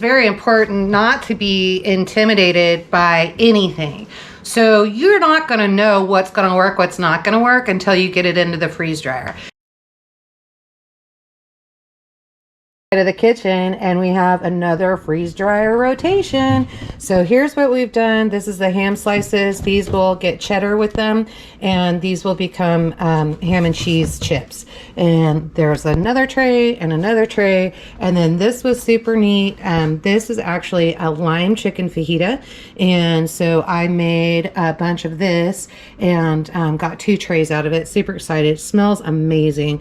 Very important not to be intimidated by anything. So you're not going to know what's going to work, what's not going to work until you get it into the freeze dryer. To the kitchen, and we have another freeze dryer rotation. So here's what we've done. This is the ham slices. These will get cheddar with them, and these will become ham and cheese chips. And there's another tray and another tray, and then this was super neat. This is actually a lime chicken fajita, and so I made a bunch of this and got 2 trays out of it. Super excited. It smells amazing,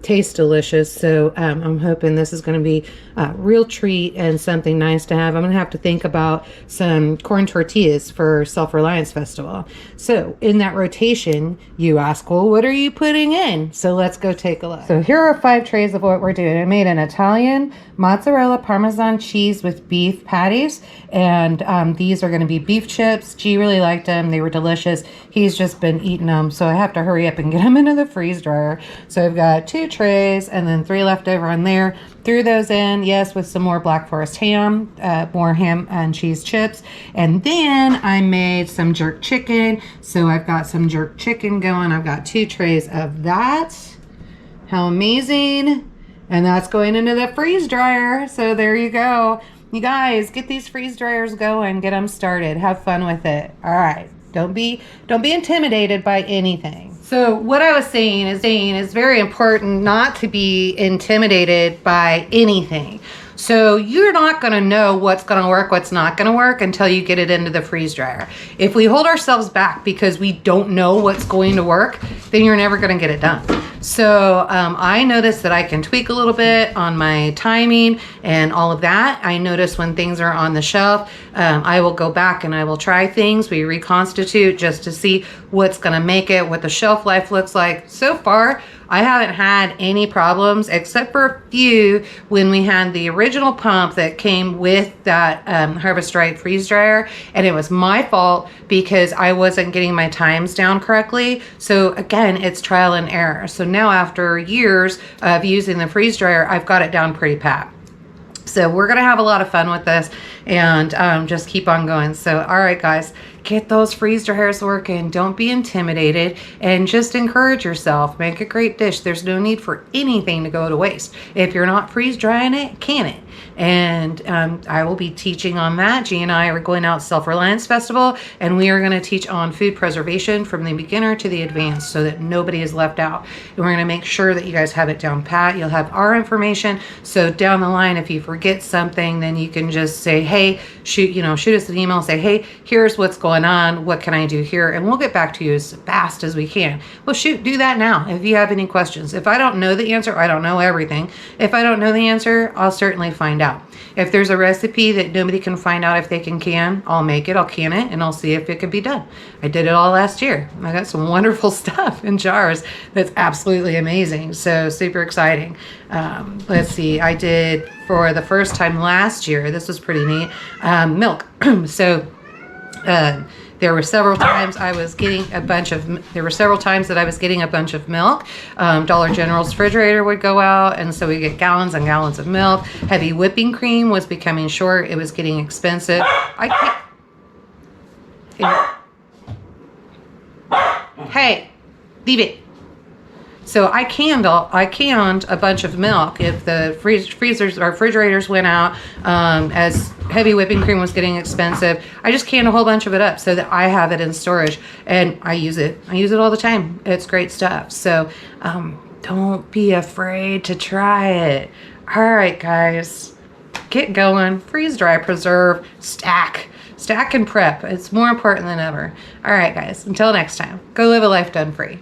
tastes delicious. So I'm hoping this is going to be a real treat and something nice to have. I'm going to have to think about some corn tortillas for Self-Reliance Festival. So in that rotation, you ask, well, what are you putting in? So let's go take a look. So here are 5 trays of what we're doing. I made an Italian mozzarella Parmesan cheese with beef patties, and these are going to be beef chips. G really liked them. They were delicious. He's just been eating them, so I have to hurry up and get them into the freeze dryer. So I've got 2 trays and then 3 left over on there. Threw those in, yes, with some more Black Forest ham, more ham and cheese chips. And then I made some jerk chicken. So I've got some jerk chicken going. I've got 2 trays of that. How amazing. And that's going into the freeze dryer. So there you go. You guys, get these freeze dryers going. Get them started. Have fun with it. All right. Don't be intimidated by anything. So what I was saying is very important not to be intimidated by anything. So you're not going to know what's going to work, what's not going to work until you get it into the freeze dryer. If we hold ourselves back because we don't know what's going to work, then you're never going to get it done. So I noticed that I can tweak a little bit on my timing and all of that. I notice when things are on the shelf, I will go back and I will try things. We reconstitute just to see what's going to make it, what the shelf life looks like. So far, I haven't had any problems except for a few when we had the original pump that came with that Harvest Right freeze dryer, and it was my fault because I wasn't getting my times down correctly. So again, it's trial and error. So now after years of using the freeze dryer, I've got it down pretty pat. So we're going to have a lot of fun with this and just keep on going. So, all right, guys, get those freeze dryers working. Don't be intimidated and just encourage yourself. Make a great dish. There's no need for anything to go to waste. If you're not freeze drying it, can it. And I will be teaching on that. G and I are going out Self-Reliance Festival, and we are going to teach on food preservation from the beginner to the advanced so that nobody is left out. And we're going to make sure that you guys have it down pat. You'll have our information. So down the line, if you forget something, then you can just say, hey, shoot us an email, say, hey, here's what's going on. What can I do here? And we'll get back to you as fast as we can. Well, shoot, do that now if you have any questions. If I don't know the answer, I don't know everything. If I don't know the answer, I'll certainly find out. If there's a recipe that nobody can find out if they can, I'll make it, I'll can it, and I'll see if it can be done. I did it all last year. I got some wonderful stuff in jars that's absolutely amazing. So super exciting. Let's see, I did for the first time last year, this was pretty neat, milk. So there were several times I was getting a bunch of milk. Dollar General's refrigerator would go out, and so we get gallons and gallons of milk. Heavy whipping cream was becoming short. It was getting expensive. Hey, leave it. So I canned a bunch of milk if the freezers or refrigerators went out, as heavy whipping cream was getting expensive. I just canned a whole bunch of it up so that I have it in storage, and I use it all the time. It's great stuff. So don't be afraid to try it. All right, guys, get going. Freeze, dry, preserve, stack and prep. It's more important than ever. All right, guys, until next time, go live a life done free.